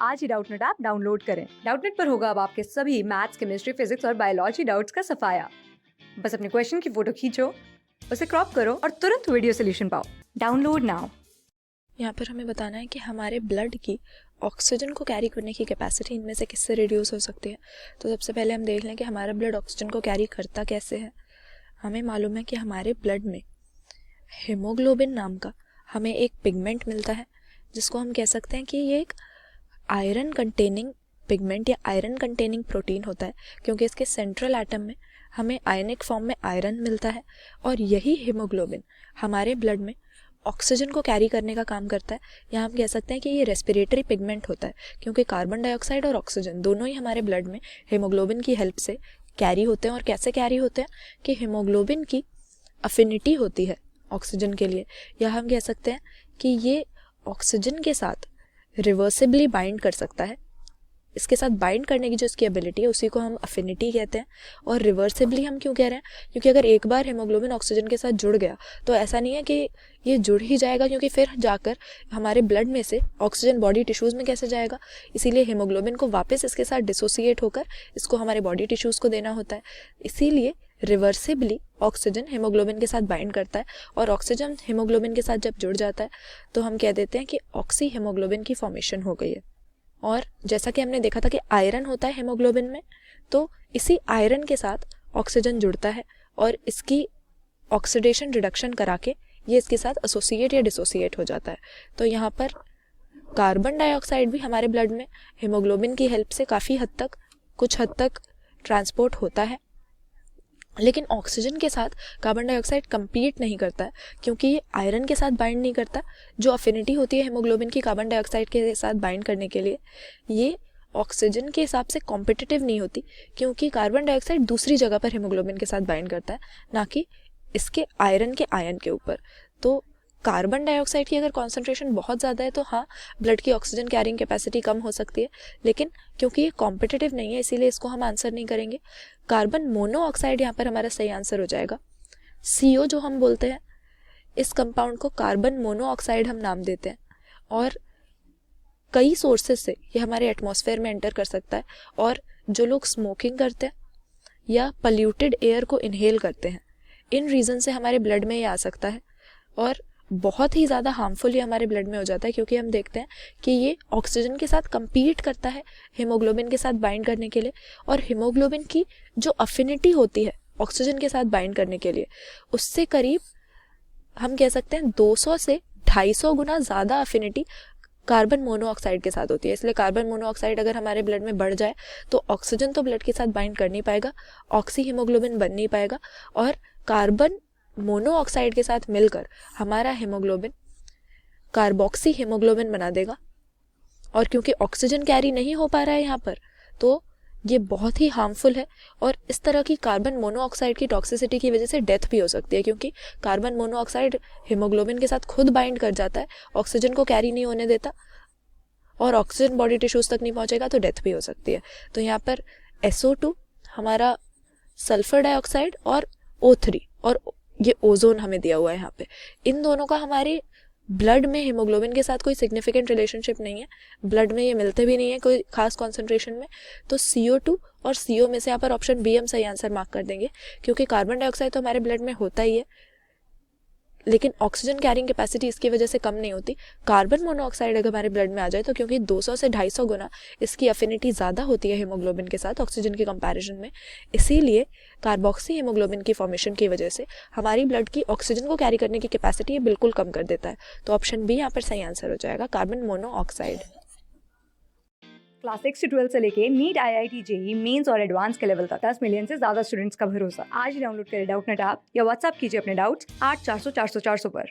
आज ही Doubtnut app download करें। Doubtnut पर होगा अब आपके सभी मैथ्स, केमिस्ट्री, फिजिक्स और बायोलॉजी डाउट्स का सफाया। बस अपने क्वेश्चन की फोटो खींचो, उसे क्रॉप करो और तुरंत वीडियो सोल्यूशन पाओ। Download now. यहाँ पर हमें बताना है कि हमारे ब्लड की ऑक्सीजन को कैरी करने की कैपेसिटी इनमें से किससे रिड्यूस हो सकती है। तो सबसे पहले हम देख लें कि हमारा ब्लड ऑक्सीजन को कैरी करता कैसे है। हमें मालूम है कि हमारे ब्लड में हीमोग्लोबिन नाम का हमें एक पिगमेंट मिलता है, जिसको हम कह सकते हैं कि ये एक आयरन कंटेनिंग पिगमेंट या आयरन कंटेनिंग प्रोटीन होता है, क्योंकि इसके सेंट्रल एटम में हमें आयनिक फॉर्म में आयरन मिलता है। और यही हीमोग्लोबिन हमारे ब्लड में ऑक्सीजन को कैरी करने का काम करता है, या हम कह सकते हैं कि ये रेस्पिरेटरी पिगमेंट होता है, क्योंकि कार्बन डाइऑक्साइड और ऑक्सीजन दोनों ही हमारे ब्लड में हीमोग्लोबिन की हेल्प से कैरी होते हैं। और कैसे कैरी होते हैं कि हीमोग्लोबिन की अफिनिटी होती है ऑक्सीजन के लिए, या हम कह सकते हैं कि ये ऑक्सीजन के साथ रिवर्सिबली बाइंड कर सकता है। इसके साथ बाइंड करने की जो इसकी एबिलिटी है उसी को हम अफिनिटी कहते हैं। और रिवर्सिबली हम क्यों कह रहे हैं, क्योंकि अगर एक बार हीमोग्लोबिन ऑक्सीजन के साथ जुड़ गया तो ऐसा नहीं है कि ये जुड़ ही जाएगा, क्योंकि फिर जाकर हमारे ब्लड में से ऑक्सीजन बॉडी टिश्यूज़ में कैसे जाएगा। इसीलिए हीमोग्लोबिन को वापस इसके साथ डिसोसिएट होकर इसको हमारे बॉडी टिश्यूज़ को देना होता है। इसीलिए रिवर्सिबली ऑक्सीजन हीमोग्लोबिन के साथ बाइंड करता है, और ऑक्सीजन हीमोग्लोबिन के साथ जब जुड़ जाता है तो हम कह देते हैं कि ऑक्सी हीमोग्लोबिन की फॉर्मेशन हो गई है। और जैसा कि हमने देखा था कि आयरन होता है हीमोग्लोबिन में, तो इसी आयरन के साथ ऑक्सीजन जुड़ता है और इसकी ऑक्सीडेशन रिडक्शन करा के ये इसके साथ एसोसिएट या डिसोसिएट हो जाता है। तो यहाँ पर कार्बन डाइऑक्साइड भी हमारे ब्लड में हीमोग्लोबिन की हेल्प से काफ़ी हद तक, कुछ हद तक ट्रांसपोर्ट होता है, लेकिन ऑक्सीजन के साथ कार्बन डाइऑक्साइड कंपीट नहीं करता है, क्योंकि ये आयरन के साथ बाइंड नहीं करता। जो अफिनिटी होती है हीमोग्लोबिन की कार्बन डाइऑक्साइड के साथ बाइंड करने के लिए, ये ऑक्सीजन के हिसाब से कॉम्पिटिटिव नहीं होती, क्योंकि कार्बन डाइऑक्साइड दूसरी जगह पर हीमोग्लोबिन के साथ बाइंड करता है, ना कि इसके आयरन के आयन के ऊपर। तो कार्बन डाइऑक्साइड की अगर कॉन्सेंट्रेशन बहुत ज़्यादा है तो हाँ, ब्लड की ऑक्सीजन कैरिंग कैपेसिटी कम हो सकती है, लेकिन क्योंकि ये कॉम्पिटिटिव नहीं है इसीलिए इसको हम आंसर नहीं करेंगे। कार्बन मोनोऑक्साइड यहाँ पर हमारा सही आंसर हो जाएगा। CO जो हम बोलते हैं, इस कंपाउंड को कार्बन मोनोऑक्साइड हम नाम देते हैं, और कई सोर्सेज से ये हमारे एटमॉस्फेयर में एंटर कर सकता है। और जो लोग स्मोकिंग करते हैं या पल्यूटेड एयर को इनहेल करते हैं, इन रीज़न से हमारे ब्लड में ये आ सकता है, और बहुत ही ज़्यादा हार्मफुल ये हमारे ब्लड में हो जाता है, क्योंकि हम देखते हैं कि ये ऑक्सीजन के साथ compete करता है हीमोग्लोबिन के साथ बाइंड करने के लिए। और हीमोग्लोबिन की जो अफिनिटी होती है ऑक्सीजन के साथ बाइंड करने के लिए, उससे करीब हम कह सकते हैं 200 से 250 गुना ज़्यादा अफिनिटी कार्बन मोनोऑक्साइड के साथ होती है। इसलिए कार्बन मोनोऑक्साइड अगर हमारे ब्लड में बढ़ जाए तो ऑक्सीजन तो ब्लड के साथ बाइंड कर नहीं पाएगा, ऑक्सी हीमोग्लोबिन बन नहीं पाएगा, और कार्बन मोनोऑक्साइड के साथ मिलकर हमारा हीमोग्लोबिन कार्बोक्सी हीमोग्लोबिन बना देगा। और क्योंकि ऑक्सीजन कैरी नहीं हो पा रहा है यहाँ पर, तो ये बहुत ही हार्मफुल है। और इस तरह की कार्बन मोनोऑक्साइड की टॉक्सिसिटी की वजह से डेथ भी हो सकती है, क्योंकि कार्बन मोनोऑक्साइड हीमोग्लोबिन के साथ खुद बाइंड कर जाता है, ऑक्सीजन को कैरी नहीं होने देता, और ऑक्सीजन बॉडी टिश्यूज तक नहीं पहुंचेगा तो डेथ भी हो सकती है। तो यहाँ पर SO2 हमारा सल्फर डाइऑक्साइड और O3 और ये ओजोन हमें दिया हुआ है यहाँ पे, इन दोनों का हमारे ब्लड में हीमोग्लोबिन के साथ कोई सिग्निफिकेंट रिलेशनशिप नहीं है, ब्लड में ये मिलते भी नहीं है कोई खास कॉन्सेंट्रेशन में। तो CO2 और CO में से यहाँ पर ऑप्शन बी हम सही आंसर मार्क कर देंगे, क्योंकि कार्बन डाइऑक्साइड तो हमारे ब्लड में होता ही है, लेकिन ऑक्सीजन कैरिंग कैपेसिटी इसकी वजह से कम नहीं होती। कार्बन मोनोऑक्साइड अगर हमारे ब्लड में आ जाए तो क्योंकि 200 से 250 गुना इसकी अफिनिटी ज़्यादा होती है हीमोग्लोबिन के साथ ऑक्सीजन के कंपैरिजन में, इसीलिए कार्बोक्सी हीमोग्लोबिन की फॉर्मेशन की वजह से हमारी ब्लड की ऑक्सीजन को कैरी करने की कैपेसिटी ये बिल्कुल कम कर देता है। तो ऑप्शन बी यहाँ पर सही आंसर हो जाएगा, कार्बन मोनोऑक्साइड। क्लास 6 से 12 से लेके नीट, IIT, JEE मेंस और एडवांस के लेवल तक 10 मिलियन से ज्यादा स्टूडेंट्स का भरोसा। आज ही डाउनलोड करें डाउटनेट ऐप या व्हाट्सएप कीजिए अपने डाउट्स 8400 400 400 पर।